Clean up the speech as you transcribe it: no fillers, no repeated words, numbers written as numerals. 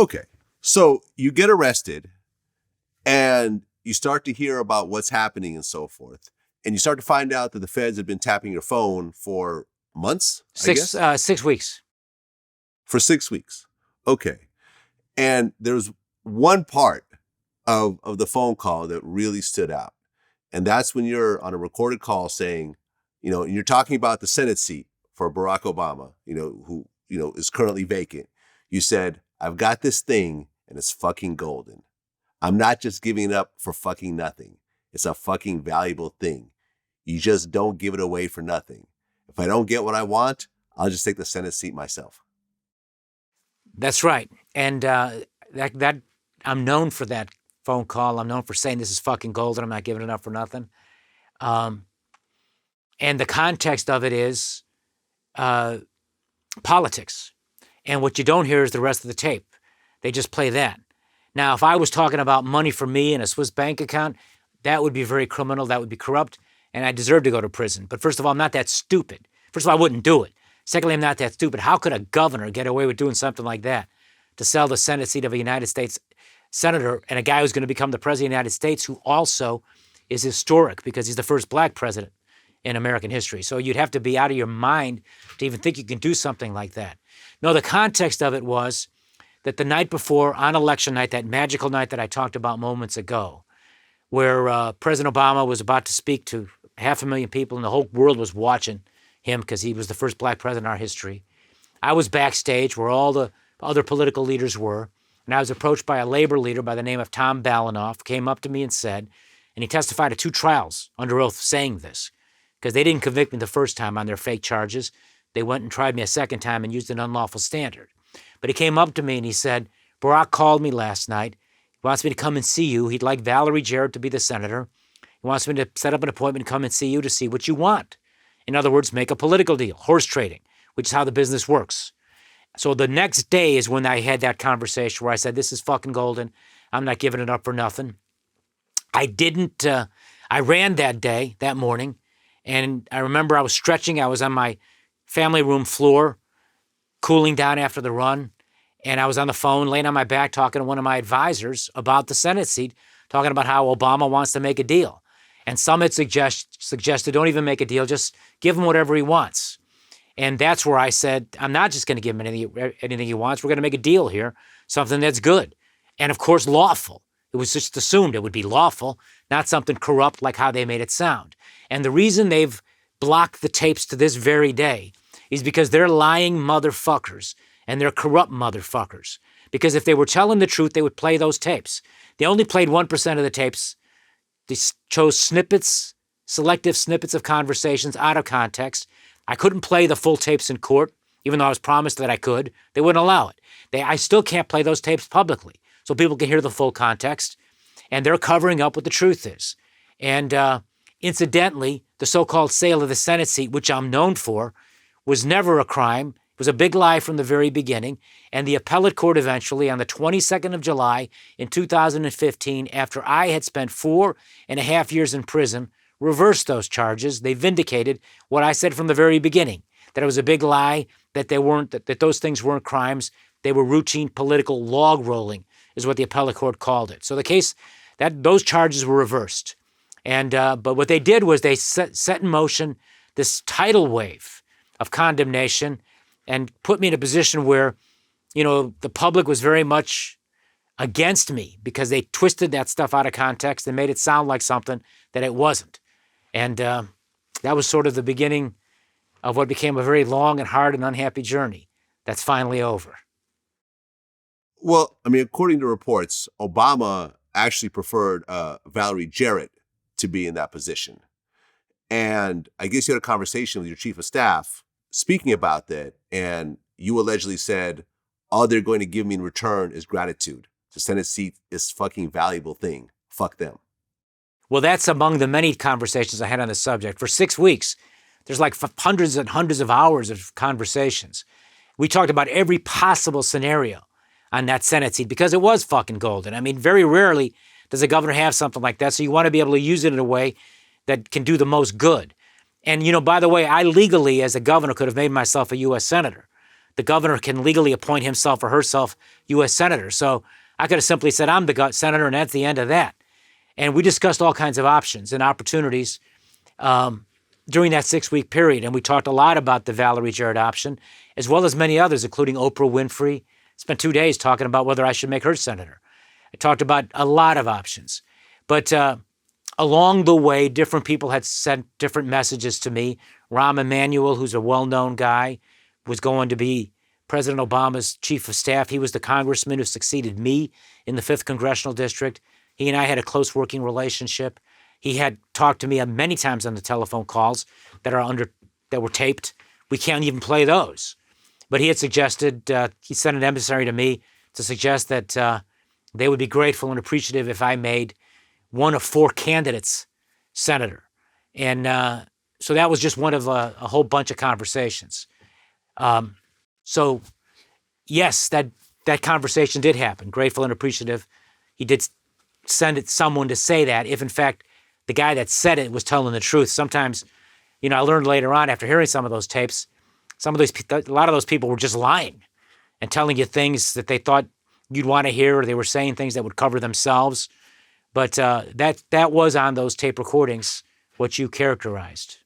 Okay. So you get arrested and you start to hear about what's happening and so forth. And you start to find out that the feds have been tapping your phone for months, I guess? 6 weeks. For 6 weeks. Okay. And there's one part of the phone call that really stood out. And that's when you're on a recorded call saying, you're talking about the Senate seat for Barack Obama, who, is currently vacant. You said, I've got this thing and it's fucking golden. I'm not just giving it up for fucking nothing. It's a fucking valuable thing. You just don't give it away for nothing. If I don't get what I want, I'll just take the Senate seat myself. That's right. And that I'm known for that phone call. I'm known for saying this is fucking golden. I'm not giving it up for nothing. And the context of it is politics. And what you don't hear is the rest of the tape. They just play that. Now, if I was talking about money for me in a Swiss bank account, that would be very criminal. That would be corrupt. And I deserve to go to prison. But first of all, I'm not that stupid. First of all, I wouldn't do it. Secondly, I'm not that stupid. How could a governor get away with doing something like that? To sell the Senate seat of a United States senator and a guy who's going to become the president of the United States, who also is historic because he's the first black president in American history. So you'd have to be out of your mind to even think you can do something like that. No, the context of it was that the night before, on election night, that magical night that I talked about moments ago, where President Obama was about to speak to 500,000 people and the whole world was watching him because he was the first black president in our history. I was backstage where all the other political leaders were, and I was approached by a labor leader by the name of Tom Balanoff, came up to me and said, and he testified at 2 trials under oath saying this, because they didn't convict me the first time on their fake charges. They went and tried me a second time and used an unlawful standard. But he came up to me and he said, Barack called me last night. He wants me to come and see you. He'd like Valerie Jarrett to be the senator. He wants me to set up an appointment and come and see you to see what you want. In other words, make a political deal, horse trading, which is how the business works. So the next day is when I had that conversation where I said, this is fucking golden. I'm not giving it up for nothing. I ran that day, that morning, and I remember I was stretching. I was on my family room floor, cooling down after the run, and I was on the phone, laying on my back, talking to one of my advisors about the Senate seat, talking about how Obama wants to make a deal. And some had suggested, don't even make a deal, just give him whatever he wants. And that's where I said, I'm not just going to give him anything he wants. We're going to make a deal here, something that's good. And of course, lawful. It was just assumed it would be lawful, not something corrupt like how they made it sound. And the reason they've blocked the tapes to this very day is because they're lying motherfuckers and they're corrupt motherfuckers. Because if they were telling the truth, they would play those tapes. They only played 1% of the tapes. They chose snippets, selective snippets of conversations out of context. I couldn't play the full tapes in court, even though I was promised that I could. They wouldn't allow it. I still can't play those tapes publicly so people can hear the full context. And they're covering up what the truth is. And incidentally, the so-called sale of the Senate seat, which I'm known for, was never a crime. It was a big lie from the very beginning. And the appellate court eventually, on the 22nd of July in 2015, after I had spent 4.5 years in prison, reversed those charges. They vindicated what I said from the very beginning, that it was a big lie, that that those things weren't crimes. They were routine political log rolling, is what the appellate court called it. So the case, those charges were reversed. And but what they did was they set in motion this tidal wave of condemnation and put me in a position where, the public was very much against me because they twisted that stuff out of context and made it sound like something that it wasn't. And that was sort of the beginning of what became a very long and hard and unhappy journey that's finally over. Well, according to reports, Obama actually preferred Valerie Jarrett to be in that position. And I guess you had a conversation with your chief of staff speaking about that, and you allegedly said, all they're going to give me in return is gratitude. The Senate seat is a fucking valuable thing. Fuck them. Well, that's among the many conversations I had on the subject. For 6 weeks, there's like hundreds and hundreds of hours of conversations. We talked about every possible scenario on that Senate seat because it was fucking golden. Very rarely does a governor have something like that, so you want to be able to use it in a way that can do the most good. And, by the way, I legally, as a governor, could have made myself a U.S. senator. the governor can legally appoint himself or herself U.S. senator. So I could have simply said, I'm the senator, and that's the end of that. And we discussed all kinds of options and opportunities during that 6-week period. And we talked a lot about the Valerie Jarrett option, as well as many others, including Oprah Winfrey. Spent 2 days talking about whether I should make her senator. I talked about a lot of options. But along the way, different people had sent different messages to me. Rahm Emanuel, who's a well-known guy, was going to be President Obama's chief of staff. He was the congressman who succeeded me in the 5th Congressional District. He and I had a close working relationship. He had talked to me many times on the telephone calls that were taped. We can't even play those. But he had suggested, he sent an emissary to me to suggest that they would be grateful and appreciative if I made one of 4 candidates senator. And so that was just one of a whole bunch of conversations. So yes, that conversation did happen, grateful and appreciative. He did send someone to say that, if in fact the guy that said it was telling the truth. Sometimes, I learned later on after hearing some of those tapes, a lot of those people were just lying and telling you things that they thought you'd want to hear, or they were saying things that would cover themselves. But that was on those tape recordings, what you characterized.